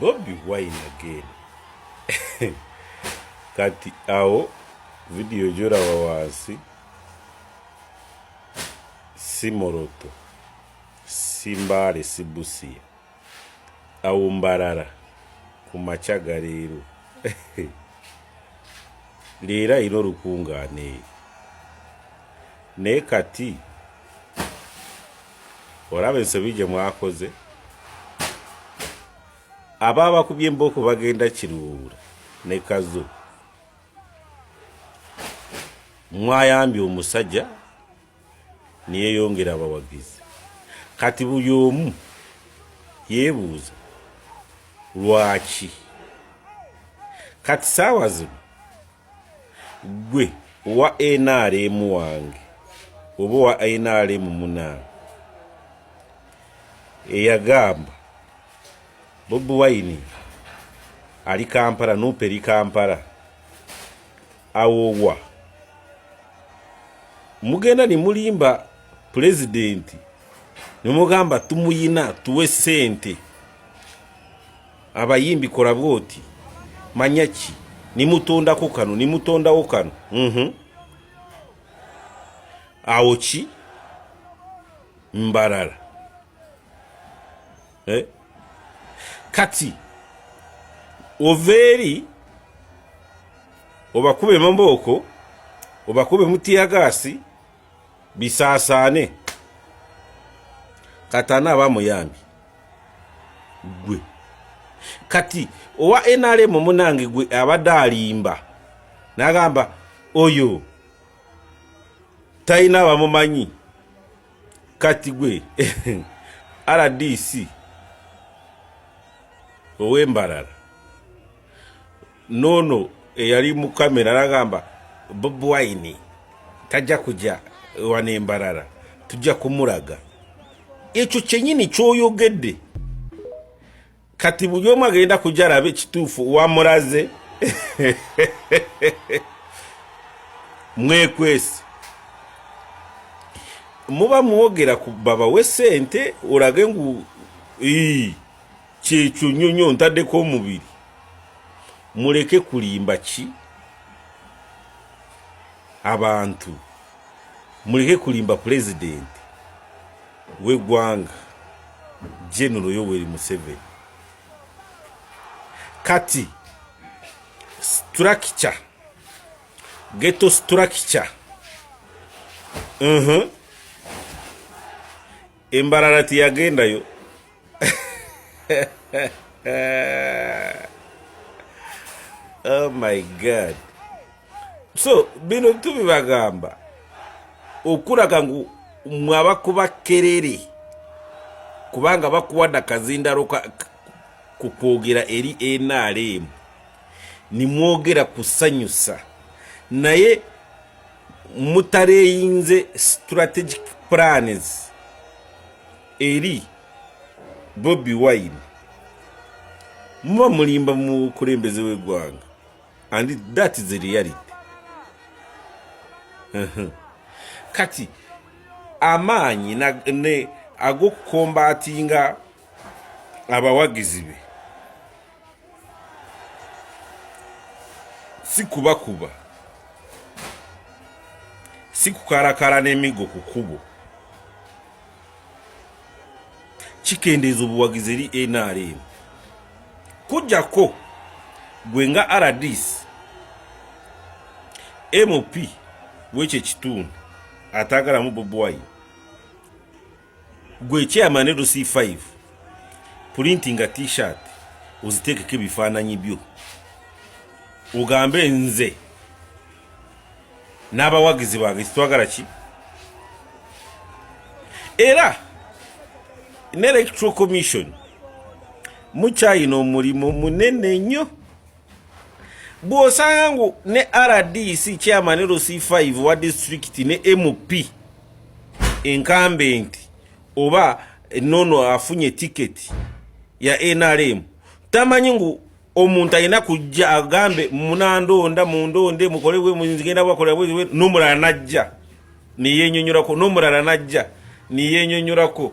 Bobi Wine again. Kati awo video jora wawansi si Moroto si Mbale si Busia awo Mbarara ku Machaga leero leera ino lukungane ne kati orabe nsabije mwakoze ababa kubye mboko bagenda kiruura ne kazo mwayambi omusajja niye yongera abawagizi kati buyomu yebuuza lwaki kati sawa zino gwe wa NRM wange oba wa NRM munange eyagamba Bobi Wine ali Kampala nuperi Kampala awowa mugenda ni mulimba president nimugamba tumuyina tuwe sente abayimbi kola bwoti manyaki nimutonda ko kano nimutonda okano awochi Mbarara kati overi obakube mamboko obakube mutiyagasi bisasane katana abamuyambi gwe kati owa NRM munange gwe abadalimba nagamba oyo taina abamumanyi kati gwe RDC owe Mbarara nono eyali mu kamera nagamba Bobi Wine tajja kuja wane Mbarara tujja kumulaga ekyo kyenyini kyoyogedde kati bulyoma agenda kujarabe kituufu wamulaze mwekwesi muba muwogera ku baba we sente olage ngu kyekyo nyonyo ntaddeko omubiri muleke kulimba ki abantu muleke kulimba president w'eggwanga General Yoweri Museveni kati structure ghetto structure Mbarara tiyagendayo oh my God. So bino tubibagamba okulaga ngu mwabakuba kerere kubanga bakuwada kazindaro kukwogera eri NRM nimwogera kusanyusa naye mutareyinze strategic plans eri Bobi Wine muba mulimba mu kulembeze w'eggwanga and that is the reality. Kati amanyi ne ago kombatinga abawagizi be sikubakuba sikukarakara n'emigo kukubo kikendezo buwagizi eri NRM kujjako gwenga RDC MOP weche kitundu atagala mu Bobi Wine gwe chairman edo C5 printing a t-shirt uziteke kebifananyi byo ugambe nze n'abawagizi bange twagala ki era Electoral Commission muchayina omulimo munene nnyo bwosanga ngu ne RDC chairman edo C5 wa district ne MOP incumbent oba nono afunye ticket ya NRM tamanyi ngu omuntu ayina kujja agambe munandonda mundonde mukolebwe munzigenda bakolera bwe nomulala najja niyenyonyorako nomulala najja niyenyonyorako